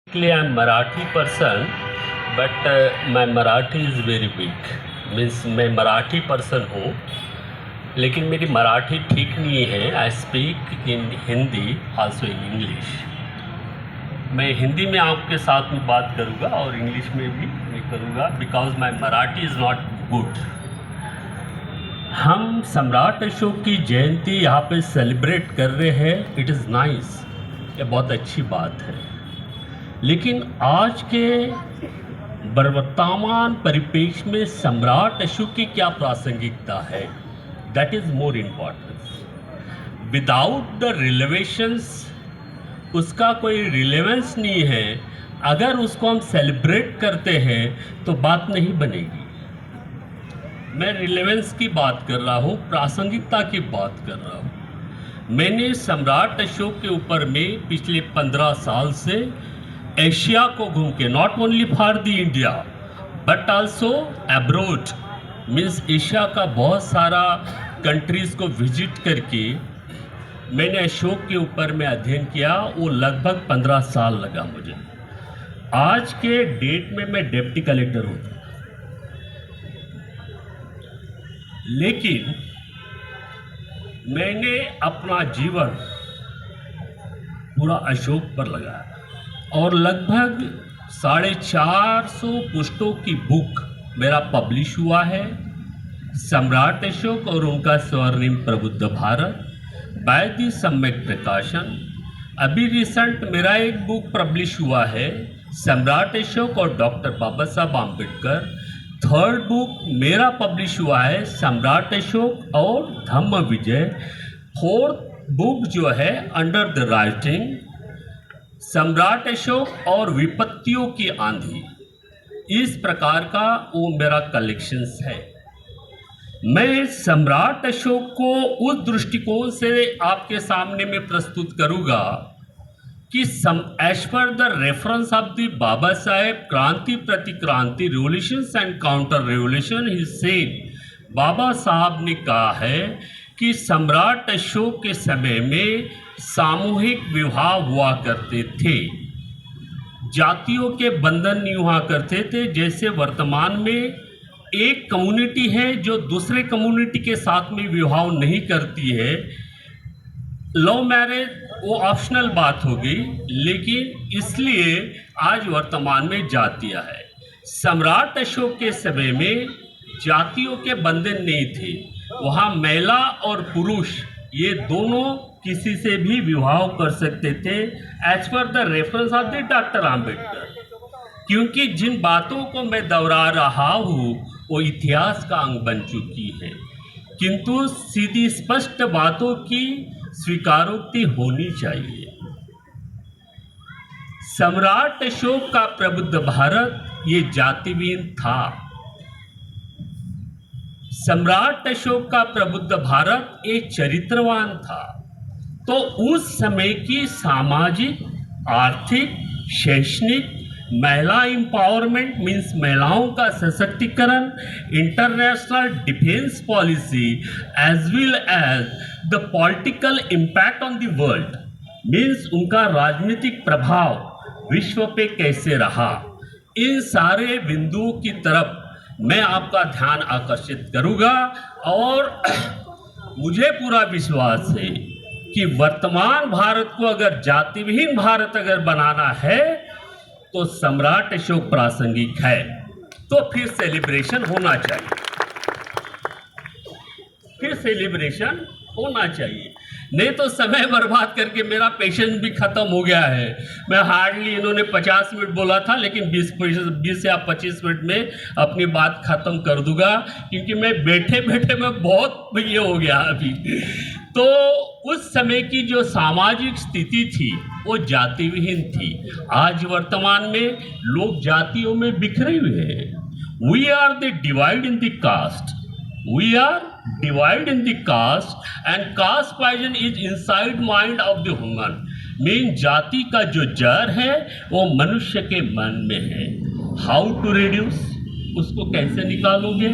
Basically, I'm Marathi person, but my Marathi is very weak. Means मैं Marathi person हूँ, लेकिन मेरी मराठी ठीक नहीं है. I speak in Hindi also in English. मैं हिंदी में आपके साथ में बात करूँगा और इंग्लिश में भी मैं करूँगा, because my Marathi is not good. हम सम्राट अशोक की जयंती यहाँ पे सेलिब्रेट कर रहे हैं. इट इज़ नाइस, ये बहुत अच्छी बात है. लेकिन आज के वर्तमान परिप्रेक्ष्य में सम्राट अशोक की क्या प्रासंगिकता है, that is more importance. Without the relations, उसका कोई रिलेवेंस नहीं है. अगर उसको हम सेलिब्रेट करते हैं तो बात नहीं बनेगी. मैं रिलेवेंस की बात कर रहा हूँ, प्रासंगिकता की बात कर रहा हूँ. मैंने सम्राट अशोक के ऊपर में पिछले 15 साल से एशिया को घूम के, not only for the India but also abroad, means Asia का बहुत सारा कंट्रीज़ को विजिट करके मैंने अशोक के ऊपर में अध्ययन किया. वो लगभग 15 साल लगा मुझे. आज के डेट में मैं डिप्टी कलेक्टर हूँ, लेकिन मैंने अपना जीवन पूरा अशोक पर लगाया और लगभग 450 पुस्तकों की बुक मेरा पब्लिश हुआ है. सम्राट अशोक और उनका स्वर्णिम प्रबुद्ध भारत बाय द सम्यक प्रकाशन. अभी रिसेंट मेरा एक बुक पब्लिश हुआ है, सम्राट अशोक और डॉक्टर बाबा साहब आम्बेडकर. थर्ड बुक मेरा पब्लिश हुआ है, सम्राट अशोक और धम्म विजय. फोर्थ बुक जो है अंडर द राइटिंग सम्राट अशोक और विपत्तियों की आंधी. इस प्रकार का वो मेरा कलेक्शंस है. मैं सम्राट अशोक को उस दृष्टिकोण से आपके सामने में प्रस्तुत करूंगा कि एज पर the reference of the Baba Saheb क्रांति प्रतिक्रांति revolutions and counter revolution, he said, Baba Sahab ने कहा है कि सम्राट अशोक के समय में सामूहिक विवाह हुआ करते थे, जातियों के बंधन नहीं हुआ करते थे. जैसे वर्तमान में एक कम्युनिटी है जो दूसरे कम्युनिटी के साथ में विवाह नहीं करती है. लव मैरिज वो ऑप्शनल बात होगी, लेकिन इसलिए आज वर्तमान में जातियां है. सम्राट अशोक के समय में जातियों के बंधन नहीं थे. वहाँ महिला और पुरुष ये दोनों किसी से भी विवाह कर सकते थे एज पर the reference of the doctor Ambedkar. क्योंकि जिन बातों को मैं दोहरा रहा हूँ वो इतिहास का अंग बन चुकी है, किंतु सीधी स्पष्ट बातों की स्वीकारोक्ति होनी चाहिए. सम्राट अशोक का प्रबुद्ध भारत ये जातिविहीन था. सम्राट अशोक का प्रबुद्ध भारत एक चरित्रवान था. तो उस समय की सामाजिक, आर्थिक, शैक्षणिक, महिला एम्पावरमेंट मीन्स महिलाओं का सशक्तिकरण, international defence policy as well as the political impact on the world, means उनका राजनीतिक प्रभाव विश्व पे कैसे रहा, इन सारे बिंदुओं की तरफ मैं आपका ध्यान आकर्षित करूंगा. और मुझे पूरा विश्वास है कि वर्तमान भारत को अगर जातिविहीन भारत अगर बनाना है तो सम्राट अशोक प्रासंगिक है. तो फिर सेलिब्रेशन होना चाहिए, फिर सेलिब्रेशन होना चाहिए. नहीं तो समय बर्बाद करके मेरा पेशेंस भी ख़त्म हो गया है. मैं हार्डली, इन्होंने 50 मिनट बोला था, लेकिन 20 या 25 मिनट में अपनी बात ख़त्म कर दूंगा, क्योंकि मैं बैठे बैठे मैं बहुत ये हो गया अभी. तो उस समय की जो सामाजिक स्थिति थी वो जातिविहीन थी. आज वर्तमान में लोग जातियों में बिखरे हुए हैं. We are the divide in the caste, we are divide in the caste and caste poison is inside mind of the human. Mean जाति का जो जहर है वो मनुष्य के मन में है. हाउ टू रिड्यूस, उसको कैसे निकालोगे?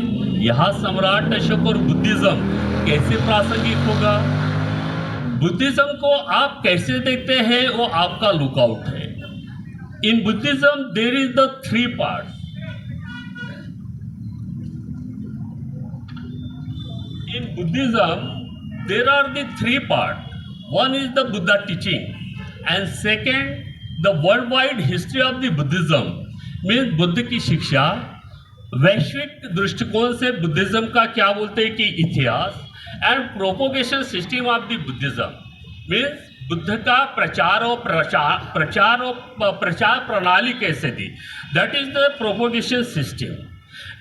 यहाँ सम्राट अशोक और बुद्धिज्म कैसे प्रासंगिक होगा? बुद्धिज्म को आप कैसे देखते हैं वो आपका लुकआउट है. In Buddhism, there is the three parts. In Buddhism, there are the three parts. One is the Buddha teaching, and second, the worldwide history of the Buddhism, means Buddha की शिक्षा, वैश्विक दृष्टिकोण से बुद्धिज्म का क्या बोलते हैं कि इतिहास, and propagation system of the Buddhism, means Buddha का प्रचार प्रणाली कैसे थी, that is the propagation system.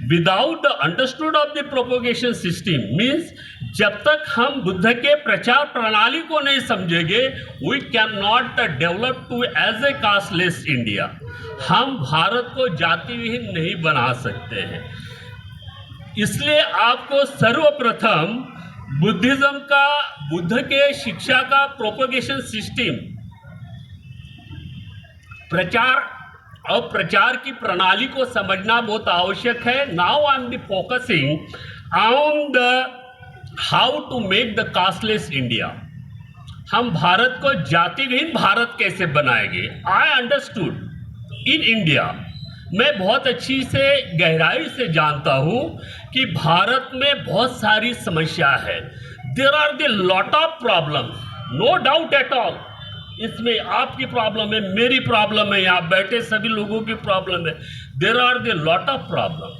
Without the understood of the propagation system means जब तक हम बुद्ध के प्रचार प्रणाली को नहीं समझेंगे, we can not develop to as a casteless India. हम भारत को जाति विहीन नहीं बना सकते हैं. इसलिए आपको सर्वप्रथम बुद्धिज्म का, बुद्ध के शिक्षा का प्रोपोगेशन सिस्टम, प्रचार और प्रचार की प्रणाली को समझना बहुत आवश्यक है. Now I am focusing on the how to make the casteless India. हम भारत को जाति विहीन भारत कैसे बनाएंगे. आई अंडरस्टूड इन इंडिया, मैं बहुत अच्छी से गहराई से जानता हूँ कि भारत में बहुत सारी समस्या है. There are the lot of problem, no doubt at all. इसमें आपकी प्रॉब्लम है, मेरी प्रॉब्लम है, यहाँ बैठे सभी लोगों की प्रॉब्लम है. There are the lot of problem.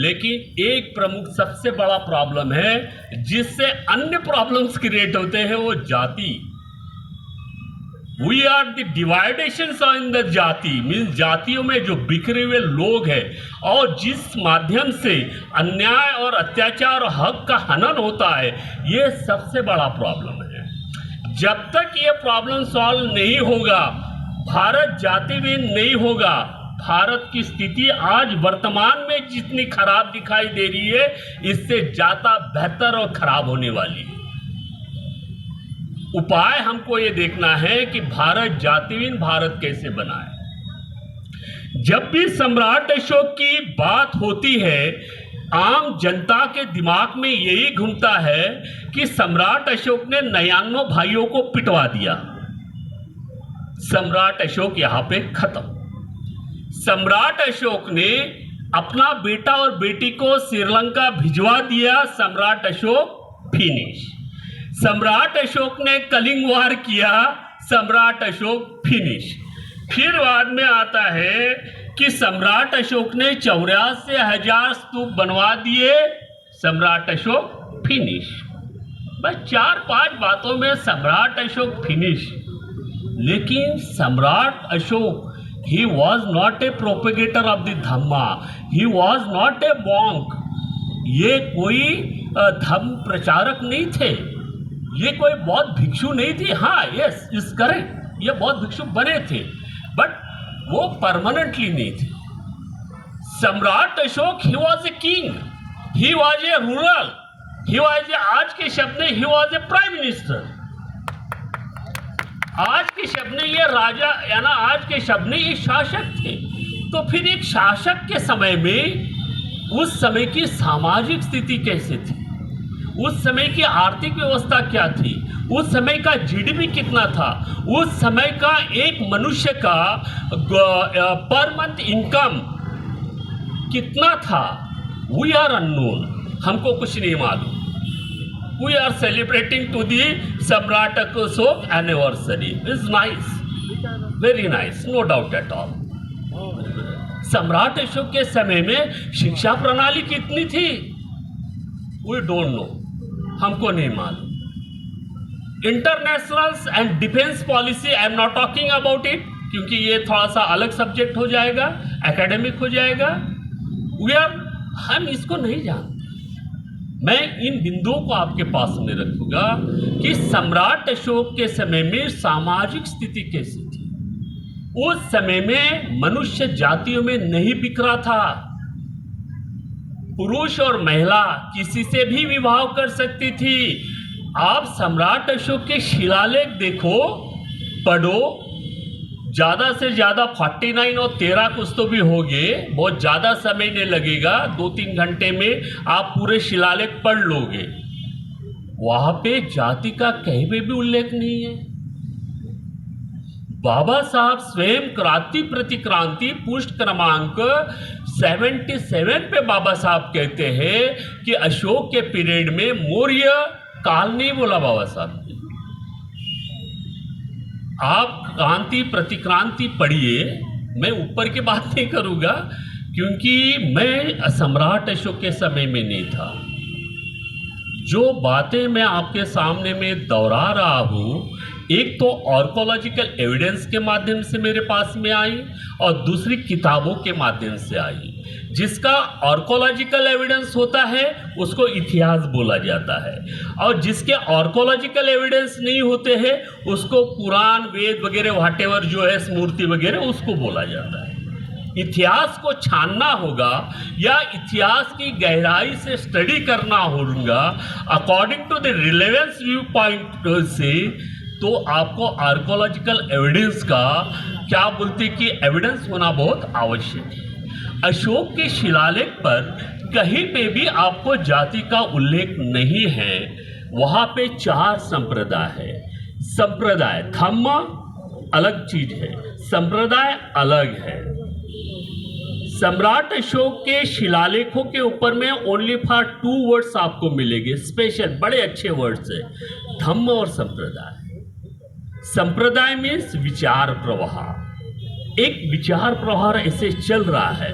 लेकिन एक प्रमुख सबसे बड़ा प्रॉब्लम है जिससे अन्य प्रॉब्लम्स क्रिएट होते हैं, वो जाति. We are the divisions in the जाति, मीन्स जातियों में जो बिखरे हुए लोग हैं और जिस माध्यम से अन्याय और अत्याचार और हक का हनन होता है, ये सबसे बड़ा प्रॉब्लम है. जब तक ये प्रॉब्लम सॉल्व नहीं होगा, भारत जातिविहीन नहीं होगा. भारत की स्थिति आज वर्तमान में जितनी खराब दिखाई दे रही है, इससे ज़्यादा बेहतर और खराब होने वाली है. उपाय हमको ये देखना है कि भारत जातिविहीन भारत कैसे बनाए. जब भी सम्राट अशोक की बात होती है, आम जनता के दिमाग में यही घूमता है कि सम्राट अशोक ने 99 भाइयों को पिटवा दिया. सम्राट अशोक यहां पे खत्म. सम्राट अशोक ने अपना बेटा और बेटी को श्रीलंका भिजवा दिया. सम्राट अशोक फिनिश. सम्राट अशोक ने कलिंग वार किया. सम्राट अशोक फिनिश. फिर बाद में आता है कि सम्राट अशोक ने 84,000 स्तूप बनवा दिए. सम्राट अशोक फिनिश. बस 4-5 बातों में सम्राट अशोक फिनिश. लेकिन सम्राट Ashok, he was not a propagator of the Dhamma, he was not a monk. ये कोई धर्म प्रचारक नहीं थे, ये कोई बौद्ध भिक्षु नहीं थी. हाँ, यस इज करेक्ट, ये बौद्ध भिक्षु बने थे, बट वो परमानेंटली नहीं थे. सम्राट अशोक, ही was a king, he was A rural, he was ए, आज के शब्द में ही वॉज ए प्राइम मिनिस्टर. आज के शब्द में ये राजा, या ना आज के शब्द में ये शासक थे. तो फिर एक शासक के समय में उस समय की सामाजिक स्थिति कैसे थी, उस समय की आर्थिक व्यवस्था क्या थी, उस समय का जीडीपी कितना था, उस समय का एक मनुष्य का पर मंथ इनकम कितना था, वी आर अननोन. हमको कुछ नहीं मालूम. We are celebrating to the Samrat Ashok anniversary. Is nice, very nice, no doubt at all. Samrat Ashok के समय में शिक्षा प्रणाली कितनी थी, वी डोंट नो, हमको नहीं मालूम. International and defence policy, I am not talking about it, क्योंकि ये थोड़ा सा अलग सब्जेक्ट हो जाएगा, एकेडमिक हो जाएगा. हम इसको नहीं जानते. मैं इन बिंदुओं को आपके पास में रखूंगा कि सम्राट अशोक के समय में सामाजिक स्थिति कैसी थी. उस समय में मनुष्य जातियों में नहीं बिखरा था. पुरुष और महिला किसी से भी विवाह कर सकती थी. आप सम्राट अशोक के शिलालेख देखो, पढ़ो, ज़्यादा से ज़्यादा 49 और 13 कुछ तो भी होंगे, बहुत ज़्यादा समय नहीं लगेगा, 2-3 घंटे में आप पूरे शिलालेख पढ़ लोगे. वहाँ पे जाति का कहीं पे भी उल्लेख नहीं है. बाबा साहब स्वयं क्रांति प्रतिक्रांति पुष्ट क्रमांक 77 पे बाबा साहब कहते हैं कि अशोक के पीरियड में मौर्य काल नहीं बोला बाबा साहब ने। आप क्रांति प्रतिक्रांति पढ़िए, मैं ऊपर की बात नहीं करूँगा क्योंकि मैं सम्राट अशोक के समय में नहीं था। जो बातें मैं आपके सामने में दोहरा रहा हूँ, एक तो आर्कोलॉजिकल एविडेंस के माध्यम से मेरे पास में आई और दूसरी किताबों के माध्यम से आई। जिसका आर्कोलॉजिकल एविडेंस होता है उसको इतिहास बोला जाता है, और जिसके आर्कोलॉजिकल एविडेंस नहीं होते हैं उसको पुराण वेद वगैरह व्हाटेवर जो है स्मृति वगैरह उसको बोला जाता है। इतिहास को छानना होगा या इतिहास की गहराई से स्टडी करना होगा according to the relevance view point से, तो आपको आर्कोलॉजिकल एविडेंस का क्या बोलते कि एविडेंस होना बहुत आवश्यक है। अशोक के शिलालेख पर कहीं पे भी आपको जाति का उल्लेख नहीं है। वहाँ पे 4 संप्रदाय है। संप्रदाय धम्म अलग चीज है, संप्रदाय अलग है। सम्राट अशोक के शिलालेखों के ऊपर में ओनली फॉर 2 वर्ड्स आपको मिलेंगे, स्पेशल बड़े अच्छे वर्ड्स है, धम्म और संप्रदाय। संप्रदाय मीन्स विचार प्रवाह। एक विचार प्रवाह ऐसे चल रहा है,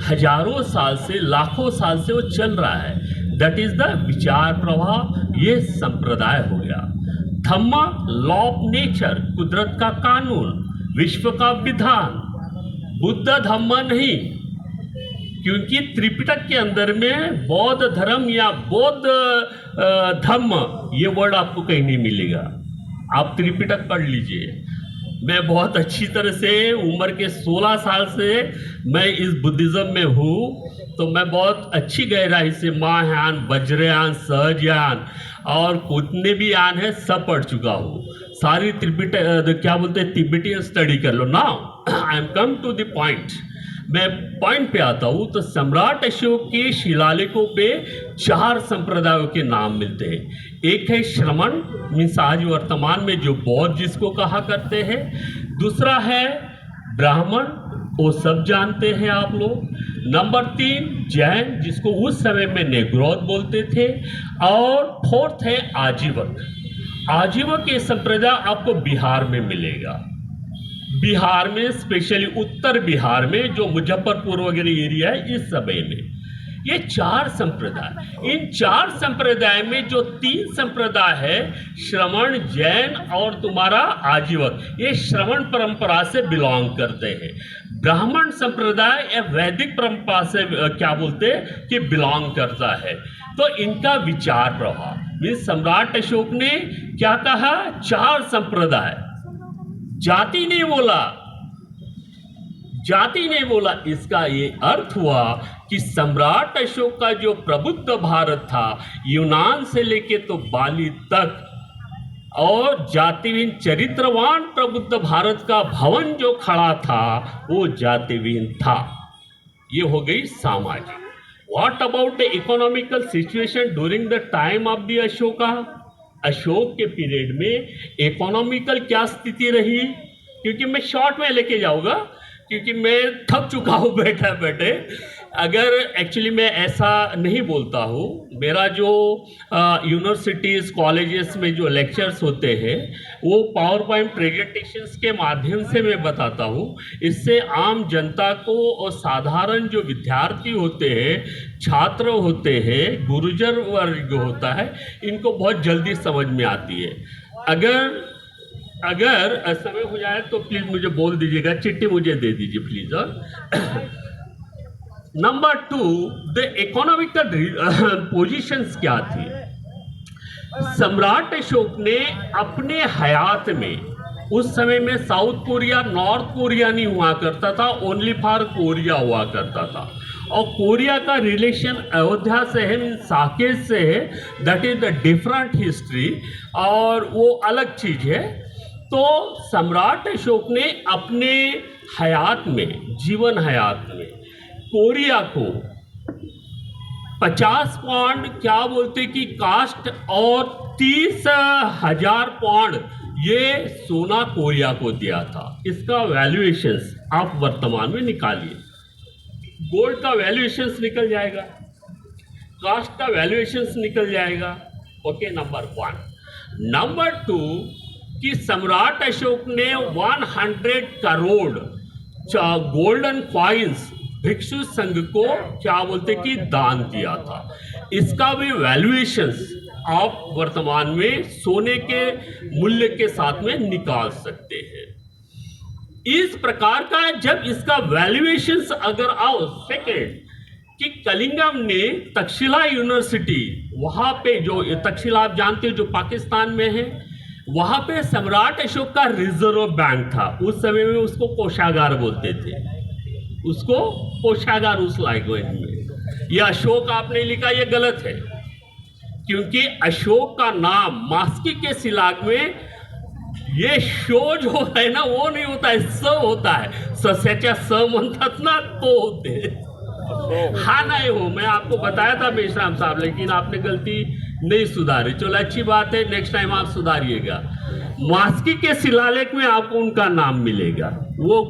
हजारों साल से लाखों साल से वो चल रहा है, दैट इज द विचार प्रवाह। ये संप्रदाय हो गया। धम्म लॉ ऑफ नेचर, कुदरत का कानून, विश्व का विधान। बुद्ध धम्म नहीं, क्योंकि त्रिपिटक के अंदर में बौद्ध धर्म या बौद्ध धम्म ये वर्ड आपको कहीं नहीं मिलेगा। आप त्रिपिटक पढ़ लीजिए। मैं बहुत अच्छी तरह से उम्र के 16 साल से मैं इस बुद्धिज़्म में हूँ, तो मैं बहुत अच्छी गहराई से महायान, वज्रयान, सहजयान और कितने भी यान है सब पढ़ चुका हूँ। सारी त्रिपिटक क्या बोलते हैं तिब्बतियन स्टडी कर लो। Now I am come to the point. मैं पॉइंट पे आता हूँ। तो सम्राट अशोक के शिलालेखों पे 4 संप्रदायों के नाम मिलते हैं। एक है श्रमण, मीन्स आज वर्तमान में जो बौद्ध जिसको कहा करते हैं। दूसरा है ब्राह्मण, वो सब जानते हैं आप लोग। नंबर 3 जैन, जिसको उस समय में नेग्रोध बोलते थे। और 4th है आजीवक। आजीवक ये संप्रदाय आपको बिहार में मिलेगा। बिहार में, स्पेशली उत्तर बिहार में जो मुजफ्फरपुर वगैरह एरिया है, इस समय में ये 4 संप्रदाय। इन 4 संप्रदाय में जो 3 संप्रदाय है, श्रमण, जैन और तुम्हारा आजीवक, ये श्रवण परंपरा से बिलोंग करते हैं। ब्राह्मण संप्रदाय या वैदिक परंपरा से क्या बोलते हैं कि बिलोंग करता है। तो इनका विचार प्रभाव मीन्स सम्राट अशोक ने क्या कहा, 4 संप्रदाय। जाति नहीं बोला, जाति नहीं बोला। इसका ये अर्थ हुआ कि सम्राट अशोक का जो प्रबुद्ध भारत था, यूनान से लेके तो बाली तक, और जातिविहीन चरित्रवान प्रबुद्ध भारत का भवन जो खड़ा था वो जातिविहीन था। ये हो गई सामाजिक। What about the economical situation during the time of the Ashoka? Ashok के पीरियड में इकोनॉमिकल क्या स्थिति रही? क्योंकि मैं शॉर्ट में लेके जाऊंगा, क्योंकि मैं थक चुका हूँ बैठे बैठे। अगर एक्चुअली मैं ऐसा नहीं बोलता हूँ, मेरा जो यूनिवर्सिटीज़ कॉलेजेस में जो लेक्चर्स होते हैं वो पावर पॉइंट प्रेजेंटेशंस के माध्यम से मैं बताता हूँ। इससे आम जनता को और साधारण जो विद्यार्थी होते हैं, छात्र होते हैं, गुरुजन वर्ग होता है, इनको बहुत जल्दी समझ में आती है। अगर समय हो जाए तो प्लीज़ मुझे बोल दीजिएगा, चिट्ठी मुझे दे दीजिए please. Number 2, the economical positions क्या थी? सम्राट अशोक ने अपने हयात में, उस समय में साउथ कोरिया नॉर्थ कोरिया नहीं हुआ करता था, ओनली फॉर कोरिया हुआ करता था। और कोरिया का रिलेशन अयोध्या से है, साकेत से है, that is the different history, और वो अलग चीज़ है। तो सम्राट अशोक ने अपने हयात में, जीवन हयात में, कोरिया को 50 पाउंड क्या बोलते कि कास्ट और 30,000 पाउंड ये सोना कोरिया को दिया था। इसका वैल्यूएशंस आप वर्तमान में निकालिए, गोल्ड का वैल्यूएशंस निकल जाएगा, कास्ट का वैल्यूएशंस निकल जाएगा। Okay, number 1। नंबर 2 कि सम्राट अशोक ने 100 करोड़ गोल्डन कॉइन्स भिक्षु संघ को क्या बोलते कि दान दिया था। इसका भी वैल्यूएशंस आप वर्तमान में सोने के मूल्य के साथ में निकाल सकते हैं। इस प्रकार का जब इसका वैल्यूएशंस अगर आओ, सेकेंड कि कलिंगम ने तक्षशिला यूनिवर्सिटी, वहां पे जो तक्षशिला आप जानते हो जो पाकिस्तान में है, वहां पे सम्राट अशोक का रिजर्व बैंक था। उस समय में उसको कोषागार बोलते थे, उसको कोषागार उस लैंग्वेज में। यह अशोक आपने लिखा, यह गलत है, क्योंकि अशोक का नाम मास्की के शिलाग में ये शो जो है ना वो नहीं होता है, स होता है। ससेचा स म्हणतात ना तो होते हाँ नहीं हो। मैं आपको बताया था मेश्राम साहब, लेकिन आपने गलती नहीं सुधारी। चलो अच्छी बात है, नेक्स्ट टाइम आप सुधारिएगा। मास्की के शिलालेख में आपको उनका नाम मिलेगा, वो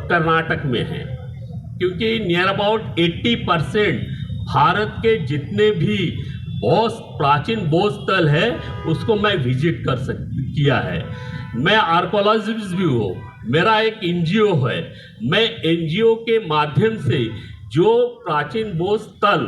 कर्नाटक में है, क्योंकि नियर अबाउट 80% भारत के जितने भी प्राचीन बौद्ध स्थल है उसको मैं विजिट किया है। मैं आर्कोलॉजिस्ट भी हूँ, मेरा एक एनजीओ है। मैं एनजीओ के माध्यम से जो प्राचीन बौद्ध स्थल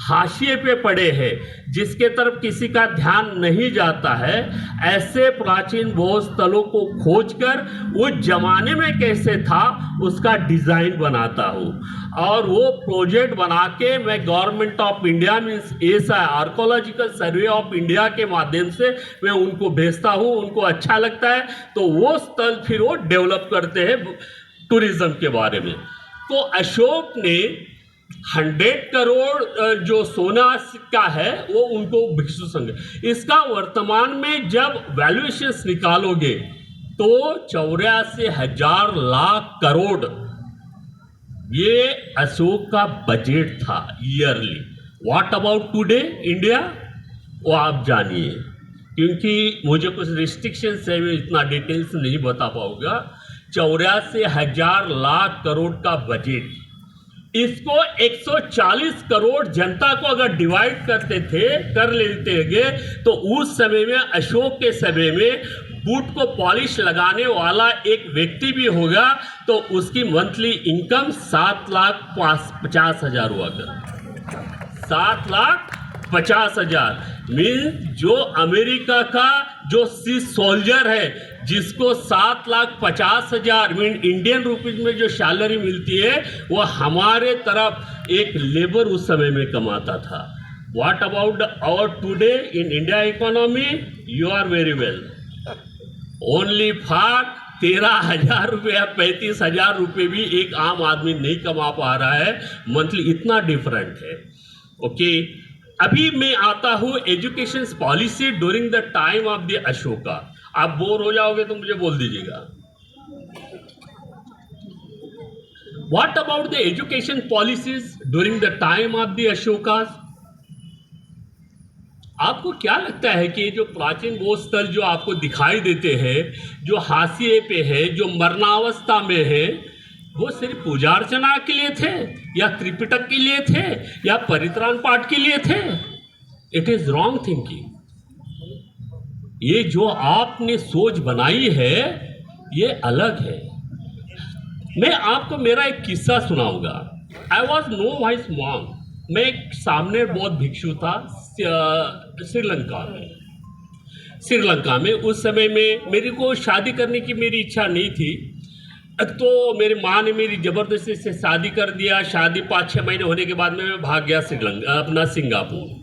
हाशिए पे पड़े हैं, जिसके तरफ किसी का ध्यान नहीं जाता है, ऐसे प्राचीन बौद्ध स्थलों को खोजकर वो जमाने में कैसे था उसका डिज़ाइन बनाता हूँ, और वो प्रोजेक्ट बना के मैं गवर्नमेंट ऑफ इंडिया मीन्स ऐसा आर्कोलॉजिकल सर्वे ऑफ इंडिया के माध्यम से मैं उनको भेजता हूँ। उनको अच्छा लगता है तो वो स्थल फिर वो डेवलप करते हैं टूरिज्म के बारे में। तो अशोक ने 100 करोड़ जो सोना सिक्का है वो उनको भिक्षु संघ, इसका वर्तमान में जब वैल्यूएशंस निकालोगे तो 84,000 लाख करोड़ ये अशोक का बजट था yearly. What about today India, वो आप जानिए, क्योंकि मुझे कुछ रिस्ट्रिक्शंस है, मैं इतना डिटेल्स नहीं बता पाऊंगा। 84,000 लाख करोड़ का बजट, इसको 140 करोड़ जनता को अगर डिवाइड कर लेते गए तो उस समय में अशोक के समय में बूट को पॉलिश लगाने वाला एक व्यक्ति भी होगा तो उसकी मंथली इनकम 7,50,000 हुआ कर। 7,50,000 मीन जो अमेरिका का जो सोल्जर है जिसको 7,50,000 मीन इंडियन रुपीज में जो सैलरी मिलती है वो हमारे तरफ एक लेबर उस समय में कमाता था। What about our today in India economy, you are very well, only for 13,000 रुपये या 35,000 रुपये भी एक आम आदमी नहीं कमा पा रहा है मंथली, इतना डिफरेंट है। ओके, अभी मैं आता हूँ education policy during the time of the Ashoka. आप बोर हो जाओगे तो मुझे बोल दीजिएगा। What about the education policies during the time of the Ashokas? आपको क्या लगता है कि जो प्राचीन बौद्ध स्थल जो आपको दिखाई देते हैं, जो हाशिए पे है, जो मरणावस्था में है, वो सिर्फ पूजा अर्चना के लिए थे या त्रिपिटक के लिए थे या परित्राण पाठ के लिए थे? It is wrong thinking. ये जो आपने सोच बनाई है ये अलग है। मैं आपको मेरा एक किस्सा सुनाऊंगा। आई वॉज नो वाइस मॉन्ग, मैं एक सामने बौद्ध भिक्षु था श्रीलंका में। उस समय में मेरे को शादी करने की मेरी इच्छा नहीं थी, तो मेरी माँ ने मेरी ज़बरदस्ती से शादी कर दिया। शादी 5-6 महीने होने के बाद में मैं भाग गया सिंगापुर,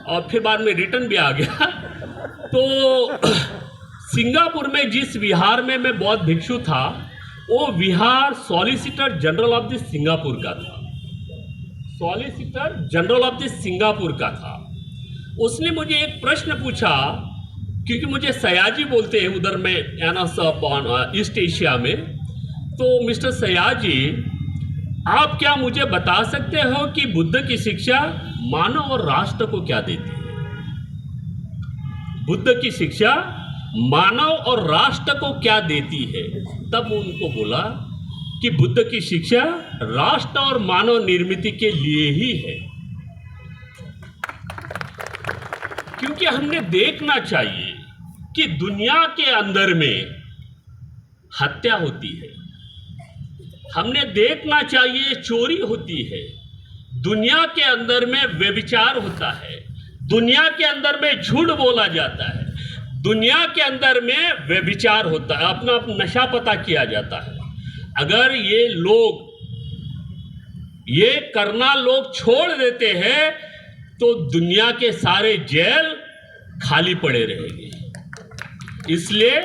और फिर बाद में रिटर्न भी आ गया। तो सिंगापुर में जिस विहार में मैं बौद्ध भिक्षु था वो विहार solicitor general of the Singapore का था। Solicitor general of the Singapore का था। उसने मुझे एक प्रश्न पूछा, क्योंकि मुझे सयाजी बोलते हैं उधर में ईस्ट एशिया में। तो मिस्टर सयाजी, आप क्या मुझे बता सकते हो कि बुद्ध की शिक्षा मानव और राष्ट्र को क्या देती है? बुद्ध की शिक्षा मानव और राष्ट्र को क्या देती है, तब उनको बोला कि बुद्ध की शिक्षा राष्ट्र और मानव निर्मित के लिए ही है। क्योंकि हमने देखना चाहिए कि दुनिया के अंदर में हत्या होती है, हमने देखना चाहिए चोरी होती है, दुनिया के अंदर में व्यभिचार होता है, दुनिया के अंदर में झूठ बोला जाता है, दुनिया के अंदर में व्यभिचार होता है, अपना नशा पता किया जाता है। अगर ये लोग ये करना लोग छोड़ देते हैं तो दुनिया के सारे जेल खाली पड़े रहेंगे। इसलिए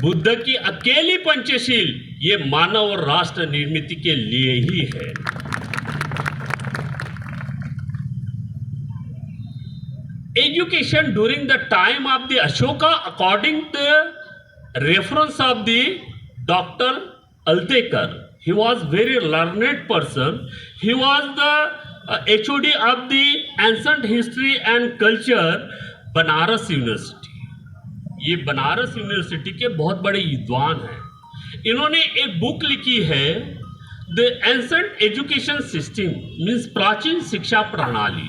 बुद्ध की अकेली पंचशील ये मानव और राष्ट्र निर्मित के लिए ही है। Education during the time of the Ashoka, according to reference of the Dr. Altekar, he was very learned person. He was the HOD of the Ancient History and Culture, Banaras university. ये बनारस यूनिवर्सिटी के बहुत बड़े विद्वान हैं। इन्होंने एक book लिखी है, the ancient education system, means प्राचीन शिक्षा प्रणाली।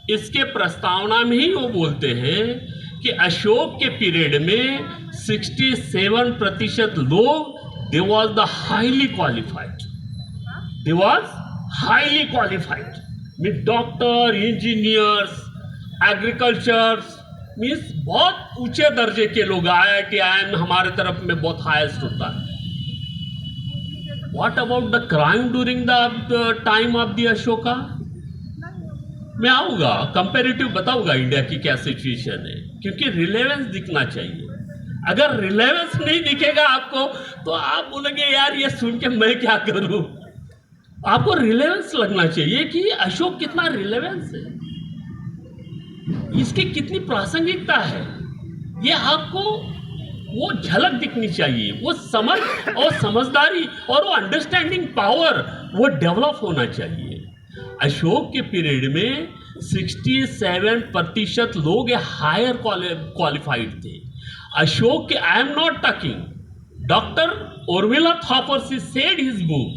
इसके प्रस्तावना में ही वो बोलते हैं कि अशोक के पीरियड में 67% लोग they was the highly qualified, they was highly qualified, mean doctor, engineers, agricultures, means बहुत ऊंचे दर्जे के लोग। IIT IIM हमारे तरफ में बहुत हाईएस्ट होता है। What about the crime during the time of the Ashoka? मैं आऊँगा, कंपेरेटिव बताऊँगा इंडिया की क्या सिचुएशन है, क्योंकि रिलेवेंस दिखना चाहिए। अगर रिलेवेंस नहीं दिखेगा आपको तो आप बोलेंगे यार ये सुन के मैं क्या करूँ। आपको रिलेवेंस लगना चाहिए कि अशोक कितना रिलेवेंस है, इसकी कितनी प्रासंगिकता है, ये आपको वो झलक दिखनी चाहिए, वो समझ और समझदारी और वो अंडरस्टैंडिंग पावर वो डेवलप होना चाहिए। अशोक के पीरियड में 67% लोग हायर क्वालिफाइड थे। अशोक के, I am not talking, doctor Urmila Thapar she said his book.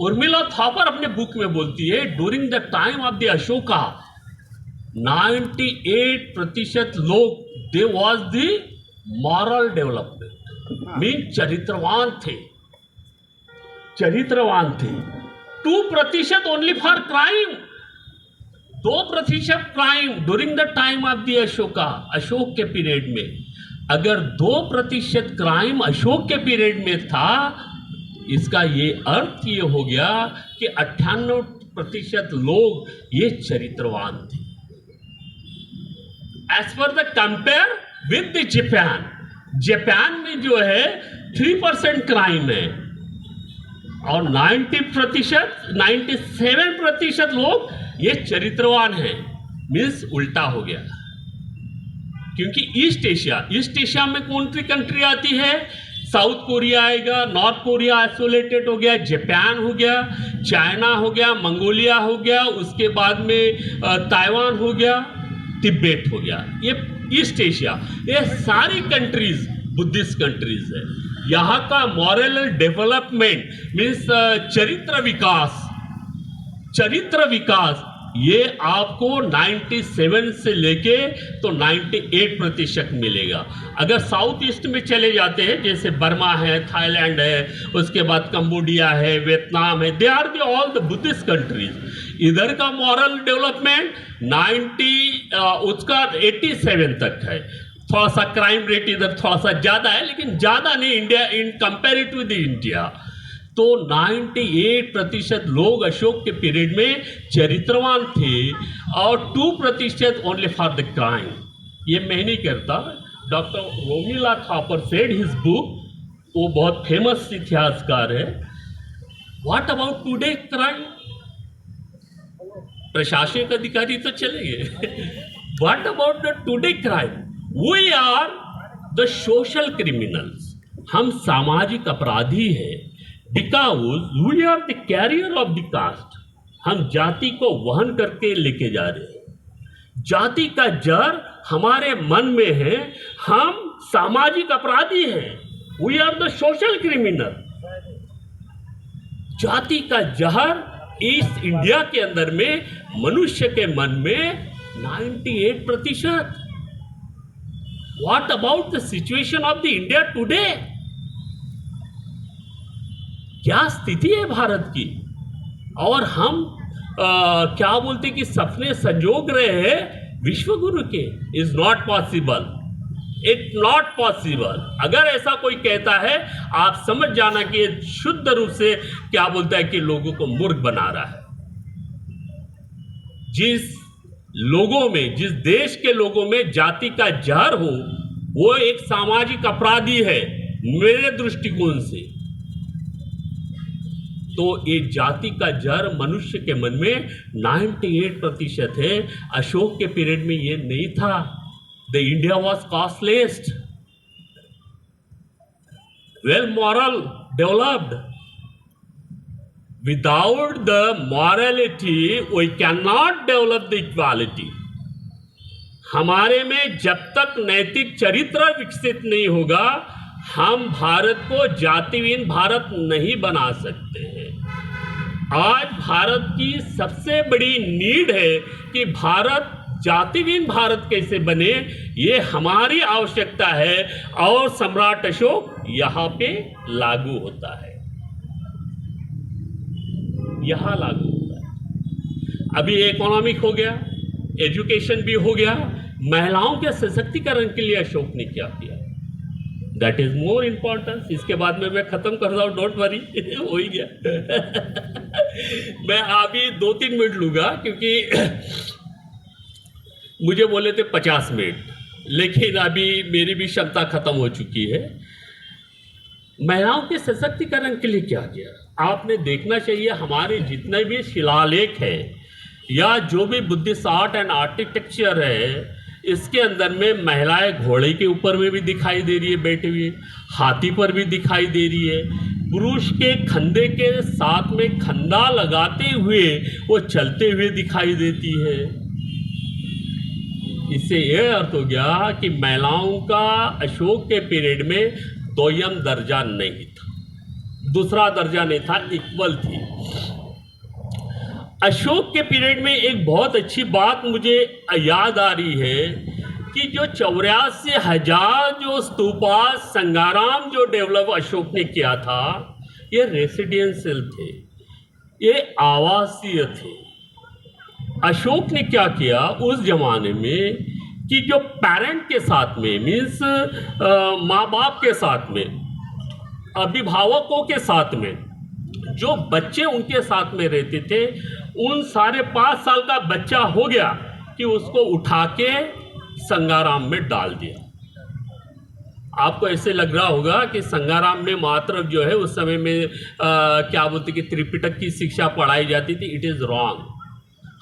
Urmila Thapar अपने बुक में बोलती है, during the time of the Ashoka 98% लोग they was the moral development, mean चरित्रवान थे, चरित्रवान थे। 2% only for crime, 2% crime during the time of the Ashoka. Ashok के पीरियड में अगर 2% क्राइम अशोक के पीरियड में था, इसका ये अर्थ ये हो गया कि 98% लोग ये चरित्रवान थे। एज पर the compare with the Japan, Japan में जो है 3% क्राइम है और 97% लोग ये चरित्रवान हैं। मीन्स उल्टा हो गया, क्योंकि ईस्ट एशिया में कौन सी कंट्री आती है? साउथ कोरिया आएगा, नॉर्थ कोरिया आइसोलेटेड हो गया, जापान हो गया, चाइना हो गया, मंगोलिया हो गया, उसके बाद में ताइवान हो गया, तिब्बत हो गया। ये ईस्ट एशिया, ये सारी कंट्रीज बुद्धिस्ट कंट्रीज है। यहाँ का मॉरल डेवलपमेंट मीन्स चरित्र विकास ये आपको 97 से लेके तो 98% मिलेगा। अगर साउथ ईस्ट में चले जाते हैं, जैसे बर्मा है, थाईलैंड है, उसके बाद कंबोडिया है, वियतनाम है, they are the all the Buddhist countries. इधर का मॉरल डेवलपमेंट 87 तक है। थोड़ा सा क्राइम रेट इधर थोड़ा सा ज़्यादा है, लेकिन ज़्यादा नहीं India in comparative the India. तो 98% लोग अशोक के पीरियड में चरित्रवान थे और 2% ओनली फॉर द क्राइम। ये मैं नहीं करता, doctor Romila Thapar said his book, वो बहुत फेमस इतिहासकार है। What about today crime? प्रशासनिक अधिकारी तो चले गए। What about the today crime? We are the social criminals, हम सामाजिक अपराधी हैं। Because we are the carrier of the caste, हम जाति को वहन करके लेके जा रहे हैं। जाति का जड़ हमारे मन में है, हम सामाजिक अपराधी हैं, we are the social criminal. जाति का जहर इस इंडिया के अंदर में मनुष्य के मन में 98%। What about the situation of the India today? क्या स्थिति है भारत की? और हम क्या बोलते कि सपने संजोग रहे हैं विश्व गुरु के। Is not possible, it not possible. अगर ऐसा कोई कहता है, आप समझ जाना कि ये शुद्ध रूप से क्या बोलता है कि लोगों को मूर्ख बना रहा है। जिस लोगों में, जिस देश के लोगों में जाति का जहर हो, वो एक सामाजिक अपराधी है मेरे दृष्टिकोण से। तो ये जाति का जहर मनुष्य के मन में 98% है। अशोक के पीरियड में ये नहीं था। The India was castless, well moral developed. Without the morality we can not develop the equality. हमारे में जब तक नैतिक चरित्र विकसित नहीं होगा, हम भारत को जातिहीन भारत नहीं बना सकते हैं। आज भारत की सबसे बड़ी नीड है कि भारत जातिहीन भारत कैसे बने, ये हमारी आवश्यकता है। और सम्राट अशोक यहाँ पे लागू होता है, यहाँ लागू होता है। अभी इकोनॉमिक हो गया, एजुकेशन भी हो गया। महिलाओं के सशक्तिकरण के लिए अशोक ने क्या किया, दैट इज मोर इम्पॉर्टेंस। इसके बाद में मैं खत्म कर रहा हूँ, डोंट वरी। हो ही गया। मैं अभी 2-3 मिनट लूंगा, क्योंकि मुझे बोले थे 50 मिनट, लेकिन अभी मेरी भी क्षमता खत्म हो चुकी है। महिलाओं के सशक्तिकरण के लिए क्या किया, आपने देखना चाहिए। हमारे जितने भी शिलालेख है या जो भी बुद्धिस्ट आर्ट एंड आर्किटेक्चर है, इसके अंदर में महिलाएं घोड़े के ऊपर में भी दिखाई दे रही है बैठी हुई, हाथी पर भी दिखाई दे रही है, पुरुष के कंधे के साथ में खंदा लगाते हुए वो चलते हुए दिखाई देती है। इससे यह अर्थ हो गया कि महिलाओं का अशोक के पीरियड में दोयम दर्जा नहीं था, दूसरा दर्जा नहीं था, इक्वल थी। अशोक के पीरियड में एक बहुत अच्छी बात मुझे याद आ रही है कि जो 84,000 जो स्तूपा संगाराम जो डेवलप अशोक ने किया था, ये रेसिडेंशियल थे, ये आवासीय थे। अशोक ने क्या किया उस जमाने में कि जो पेरेंट के साथ में, मीन्स माँ बाप के साथ में, अभिभावकों के साथ में, जो बच्चे उनके साथ में रहते थे, उन सारे 5 साल का बच्चा हो गया कि उसको उठा के संगाराम में डाल दिया। आपको ऐसे लग रहा होगा कि संगाराम में मात्र जो है उस समय में क्या बोलते कि त्रिपिटक की शिक्षा पढ़ाई जाती थी। It is wrong.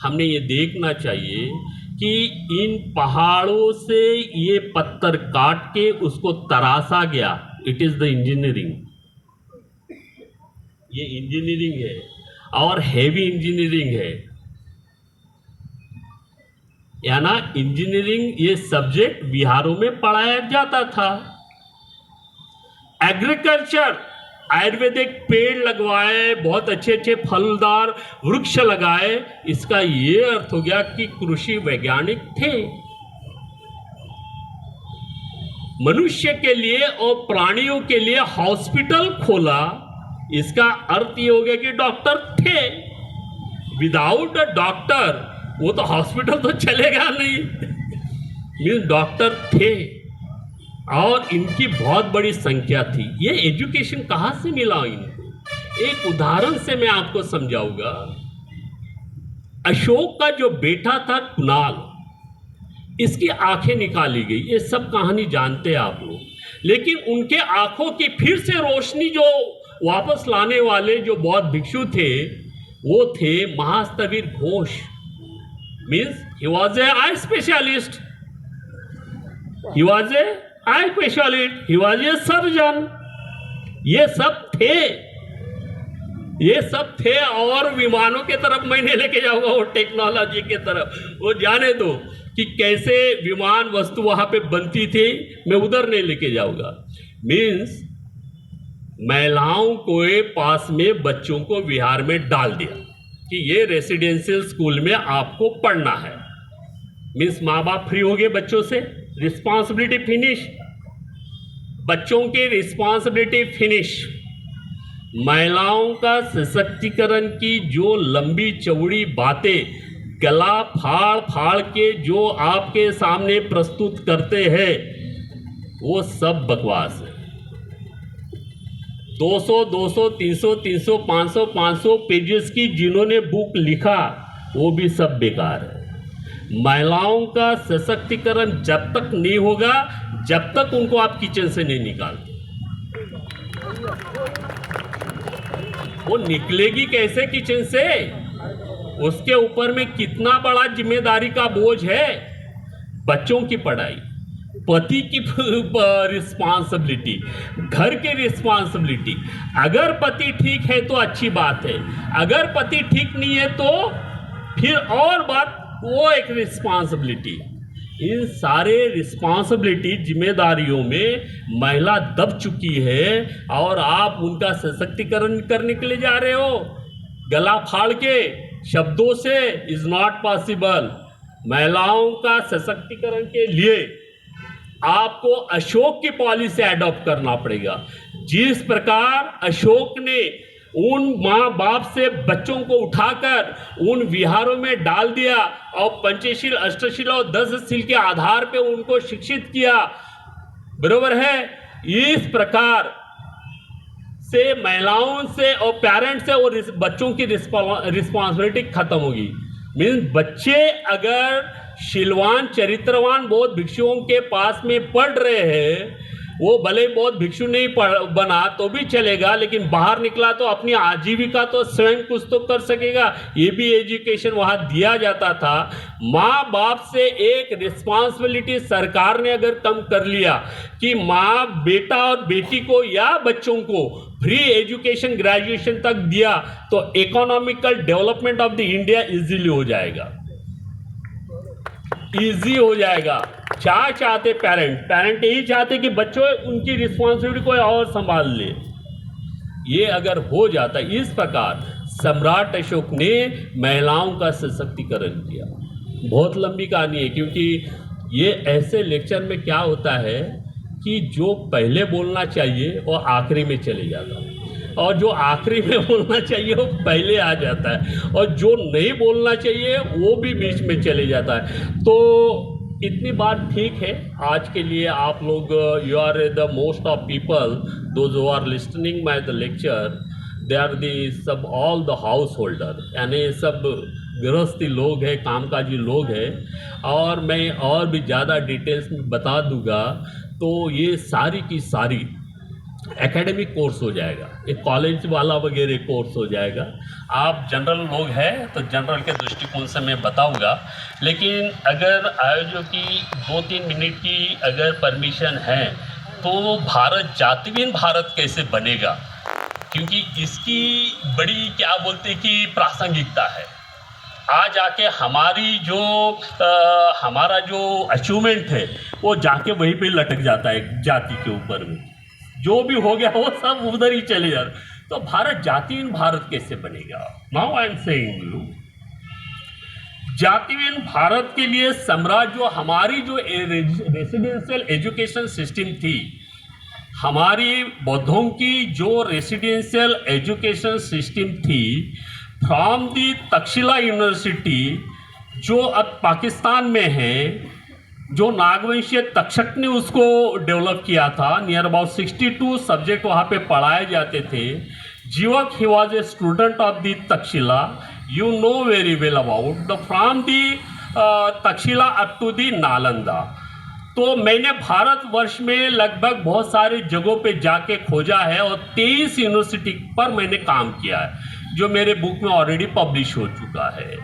हमने ये देखना चाहिए कि इन पहाड़ों से ये पत्थर काट के उसको तराशा गया। इट इज़ द इंजीनियरिंग, ये इंजीनियरिंग है और हैवी इंजीनियरिंग है। या ना इंजीनियरिंग ये सब्जेक्ट बिहारों में पढ़ाया जाता था। एग्रीकल्चर, आयुर्वेदिक पेड़ लगवाए, बहुत अच्छे अच्छे फलदार वृक्ष लगाए। इसका ये अर्थ हो गया कि कृषि वैज्ञानिक थे। मनुष्य के लिए और प्राणियों के लिए हॉस्पिटल खोला, इसका अर्थ ये हो गया कि डॉक्टर थे। विदाउट अ डॉक्टर वो तो हॉस्पिटल तो चलेगा नहीं। मीन्स डॉक्टर थे और इनकी बहुत बड़ी संख्या थी। ये एजुकेशन कहाँ से मिला इनको? एक उदाहरण से मैं आपको समझाऊंगा। अशोक का जो बेटा था कुणाल, इसकी आंखें निकाली गई। ये सब कहानी जानते हैं आप लोग, लेकिन उनके आंखों की फिर से रोशनी जो वापस लाने वाले जो बौद्ध भिक्षु थे, वो थे Mahasthavir Ghosh. Means he was a eye specialist, he was a eye specialist, he was a surgeon. ये सब थे, ये सब थे। और विमानों के तरफ मैं नहीं लेके जाऊंगा, वो टेक्नोलॉजी के तरफ, वो जाने दो। कि कैसे विमान वस्तु वहां पे बनती थी, मैं उधर नहीं लेके जाऊंगा। मीन्स महिलाओं के पास में बच्चों को विहार में डाल दिया कि ये रेसिडेंशियल स्कूल में आपको पढ़ना है। मीन्स माँ बाप फ्री हो गए बच्चों से, रिस्पॉन्सिबिलिटी फिनिश, बच्चों की रिस्पॉन्सिबिलिटी फिनिश। महिलाओं का सशक्तिकरण की जो लंबी चौड़ी बातें गला फाड़ फाड़ के जो आपके सामने प्रस्तुत करते हैं, वो सब बकवास है। 200, 300, 500, 500 पेजेस की जिन्होंने बुक लिखा, वो भी सब बेकार है। महिलाओं का सशक्तिकरण जब तक नहीं होगा, जब तक उनको आप किचन से नहीं निकालते। वो निकलेगी कैसे किचन से? उसके ऊपर में कितना बड़ा जिम्मेदारी का बोझ है। बच्चों की पढ़ाई, पति की रिस्पॉन्सिबिलिटी, घर की रिस्पॉन्सिबिलिटी। अगर पति ठीक है तो अच्छी बात है, अगर पति ठीक नहीं है तो फिर और बात, वो एक रिस्पॉन्सिबिलिटी। इन सारे रिस्पॉन्सिबिलिटी जिम्मेदारियों में महिला दब चुकी है और आप उनका सशक्तिकरण करने के लिए जा रहे हो गला फाड़ के शब्दों से। Is not possible. महिलाओं का सशक्तिकरण के लिए आपको अशोक की पॉलिसी एडॉप्ट करना पड़ेगा। जिस प्रकार अशोक ने उन माँ बाप से बच्चों को उठाकर उन विहारों में डाल दिया और पंचशील, अष्टशील और 10 के आधार पे उनको शिक्षित किया, बरोबर है। इस प्रकार से महिलाओं से और पेरेंट्स से और बच्चों की रिस्पॉन्सिबिलिटी खत्म होगी। मीन्स बच्चे अगर शीलवान चरित्रवान बौद्ध भिक्षुओं के पास में पढ़ रहे हैं, वो भले बहुत भिक्षु नहीं बना तो भी चलेगा, लेकिन बाहर निकला तो अपनी आजीविका तो स्वयं कुछ तो कर सकेगा। ये भी एजुकेशन वहाँ दिया जाता था। माँ बाप से एक रिस्पॉन्सिबिलिटी सरकार ने अगर कम कर लिया कि माँ बेटा और बेटी को या बच्चों को फ्री एजुकेशन ग्रेजुएशन तक दिया, तो economical development of the India easily हो जाएगा, इजी हो जाएगा। क्या चाहते पेरेंट यही चाहते कि बच्चों उनकी रिस्पॉन्सिबिलिटी कोई और संभाल ले। ये अगर हो जाता, इस प्रकार सम्राट अशोक ने महिलाओं का सशक्तिकरण किया। बहुत लंबी कहानी है, क्योंकि ये ऐसे लेक्चर में क्या होता है कि जो पहले बोलना चाहिए वो आखिरी में चले जाता है, और जो आखिरी में बोलना चाहिए वो पहले आ जाता है, और जो नहीं बोलना चाहिए वो भी बीच में चले जाता है। तो इतनी बात ठीक है आज के लिए। आप लोग you are the most of people those who are listening my the lecture, they are the सब ऑल द हाउस होल्डर, यानी सब गृहस्थी लोग हैं, कामकाजी लोग हैं। और मैं और भी ज़्यादा डिटेल्स में बता दूंगा तो ये सारी की सारी एकेडमिक कोर्स हो जाएगा, एक कॉलेज वाला वगैरह कोर्स हो जाएगा। आप जनरल लोग हैं तो जनरल के दृष्टिकोण से मैं बताऊंगा, लेकिन अगर आयोजक की 2-3 मिनट की अगर परमिशन है तो भारत जातिहीन भारत कैसे बनेगा, क्योंकि इसकी बड़ी क्या बोलते कि प्रासंगिकता है। आज आके हमारी जो हमारा जो अचीवमेंट है वो जाके वहीं पे लटक जाता है जाति के ऊपर में। जो भी हो गया वो सब उधर ही चले जाते। तो भारत जातिहीन भारत कैसे बनेगा? Now I am saying you, जातिहीन भारत के लिए सम्राट जो हमारी जो रेसिडेंशियल एजुकेशन सिस्टम थी, हमारी बौद्धों की जो रेसिडेंशियल एजुकेशन सिस्टम थी, फ्रॉम दी तक्षशिला यूनिवर्सिटी जो अब पाकिस्तान में है, जो नागवंशीय तक्षक ने उसको डेवलप किया था, नियर अबाउट 62 सब्जेक्ट वहाँ पे पढ़ाए जाते थे। Jivaka he was a student of the Takshashila, you know very well about the from the Takshashila up to the Nalanda. तो मैंने भारतवर्ष में लगभग बहुत सारे जगहों पे जाके खोजा है और 23 यूनिवर्सिटी पर मैंने काम किया है, जो मेरे बुक में ऑलरेडी पब्लिश हो चुका है।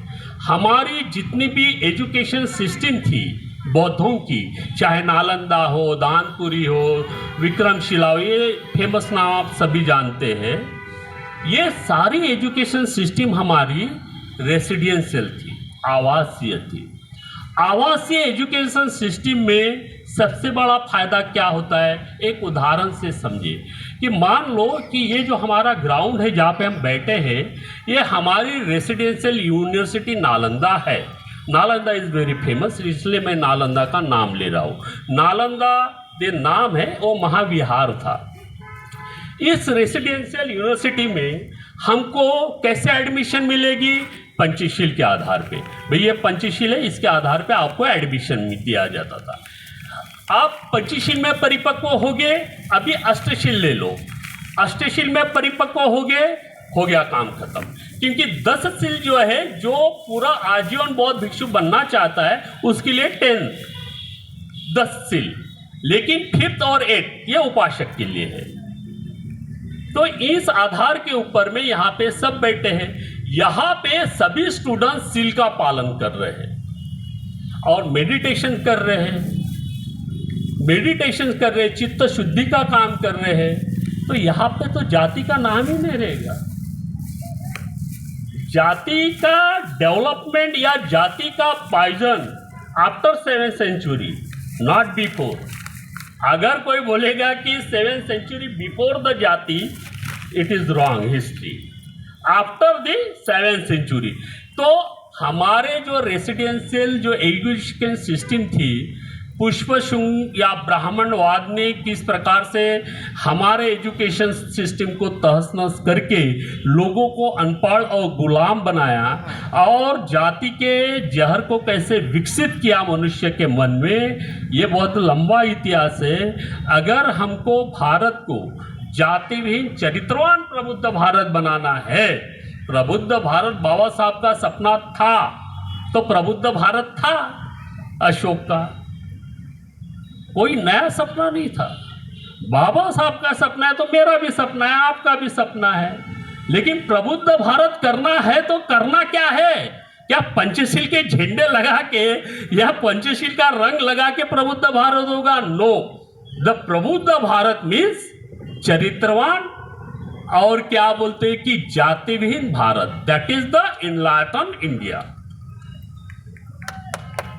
हमारी जितनी भी एजुकेशन सिस्टम थी बौद्धों की, चाहे नालंदा हो, दानपुरी हो, विक्रमशिला हो, ये फेमस नाम आप सभी जानते हैं। ये सारी एजुकेशन सिस्टम हमारी रेसिडेंशियल थी, आवासीय थी। आवासीय एजुकेशन सिस्टम में सबसे बड़ा फायदा क्या होता है, एक उदाहरण से समझिए कि मान लो कि ये जो हमारा ग्राउंड है जहाँ पे हम बैठे हैं, ये हमारी रेसिडेंशियल यूनिवर्सिटी नालंदा है। नालंदा इज़ वेरी फेमस, इसलिए मैं नालंदा का नाम ले रहा हूँ। नालंदा जो नाम है वो महाविहार था। इस रेसिडेंशियल यूनिवर्सिटी में हमको कैसे एडमिशन मिलेगी, पंचशील के आधार पे। भाई ये पंचशील है, इसके आधार पे आपको एडमिशन दिया जाता था। आप पंचशील में परिपक्व हो गए, अभी अष्टशील ले लो, अष्टशील में परिपक्व हो गए, हो गया काम खत्म। क्योंकि 10 शील जो है, जो पूरा आजीवन बौद्ध भिक्षु बनना चाहता है उसके लिए 10 शील, लेकिन 5th और 8th ये उपासक के लिए है। तो इस आधार के ऊपर में यहाँ पे सब बैठे हैं, यहाँ पे सभी स्टूडेंट शील का पालन कर रहे हैं और मेडिटेशन कर रहे हैं, चित्त शुद्धि का काम कर रहे हैं। तो यहाँ पे तो जाति का नाम ही नहीं रहेगा। जाति का डेवलपमेंट या जाति का poison after 7th century, not before. अगर कोई बोलेगा कि 7th सेंचुरी बिफोर द जाति, it is wrong history. After the 7th century तो हमारे जो रेसिडेंशियल जो एजुकेशन सिस्टम थी, पुष्पशुंग या ब्राह्मणवाद ने किस प्रकार से हमारे एजुकेशन सिस्टम को तहस नहस करके लोगों को अनपढ़ और गुलाम बनाया और जाति के जहर को कैसे विकसित किया मनुष्य के मन में, ये बहुत लंबा इतिहास है। अगर हमको भारत को जातिविहीन चरित्रवान प्रबुद्ध भारत बनाना है, प्रबुद्ध भारत बाबा साहब का सपना था, तो प्रबुद्ध भारत था अशोक का, कोई नया सपना नहीं था। बाबा साहब का सपना है तो मेरा भी सपना है, आपका भी सपना है। लेकिन प्रबुद्ध भारत करना है तो करना क्या है? क्या पंचशील के झंडे लगा के या पंचशील का रंग लगा के प्रबुद्ध भारत होगा? नो, द प्रबुद्ध भारत मीन्स चरित्रवान और क्या बोलते हैं कि जातिविहीन Bharat. That is the enlighten India,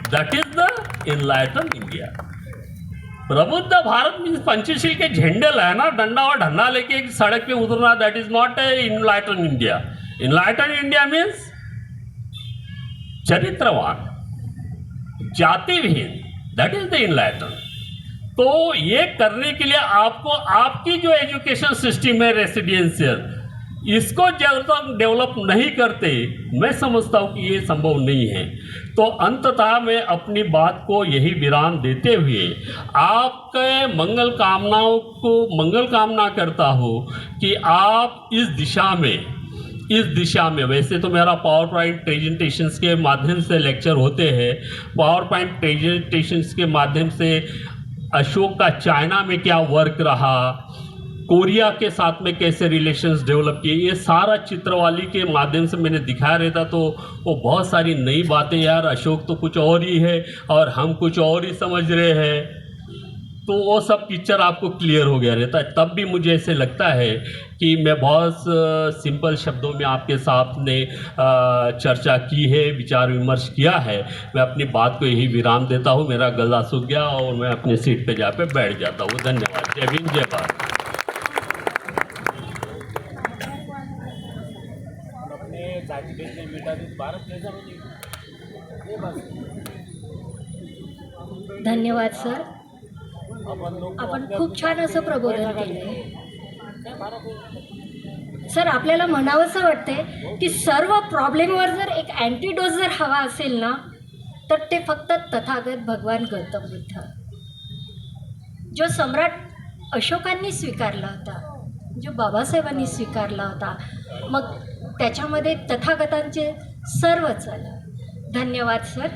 that is the enlighten India. प्रबुद्ध भारत मीन्स पंचशील के झंडे लाना, डंडा और ढन्ना लेके एक सड़क पे उतरना, that is not a enlighten India. Enlighten India means चरित्रवान, जातिविहीन, दैट इज द इनलाइटन। तो ये करने के लिए आपको आपकी जो एजुकेशन सिस्टम है रेसिडेंशियल, इसको जब तक डेवलप नहीं करते, मैं समझता हूँ कि ये संभव नहीं है। तो अंततः मैं अपनी बात को यही विराम देते हुए आपके मंगल कामनाओं को मंगल कामना करता हूँ कि आप इस दिशा में वैसे तो मेरा पावर पॉइंट प्रेजेंटेशंस के माध्यम से लेक्चर होते हैं, पावर पॉइंट प्रेजेंटेशंस के माध्यम से अशोक का चाइना में क्या वर्क रहा, कोरिया के साथ में कैसे रिलेशंस डेवलप किए, ये सारा चित्रवाली के माध्यम से मैंने दिखाया रहता। तो वो बहुत सारी नई बातें, यार अशोक तो कुछ और ही है और हम कुछ और ही समझ रहे हैं, तो वो सब पिक्चर आपको क्लियर हो गया रहता है। तब भी मुझे ऐसे लगता है कि मैं बहुत सिंपल शब्दों में आपके सामने चर्चा की है, विचार विमर्श किया है। मैं अपनी बात को यही विराम देता हूँ। मेरा गला सूख गया और मैं अपनी सीट पे जाकर बैठ जाता हूँ। धन्यवाद। जय भीम, जय भारत। धन्यवाद सर, आपण खूप छान असं प्रबोधन केलंय सर. आपल्याला म्हणावंसं वाटतंय की सर्व प्रॉब्लेमवर जर एक अँटीडोस जर हवा असेल ना, तर ते फक्त तथागत भगवान गौतम बुद्ध, जो सम्राट अशोकांनी स्वीकारला होता, जो बाबासाहेबांनी स्वीकारला होता, मग त्याच्यामध्ये तथागतांचे सर्वच आलं. धन्यवाद सर.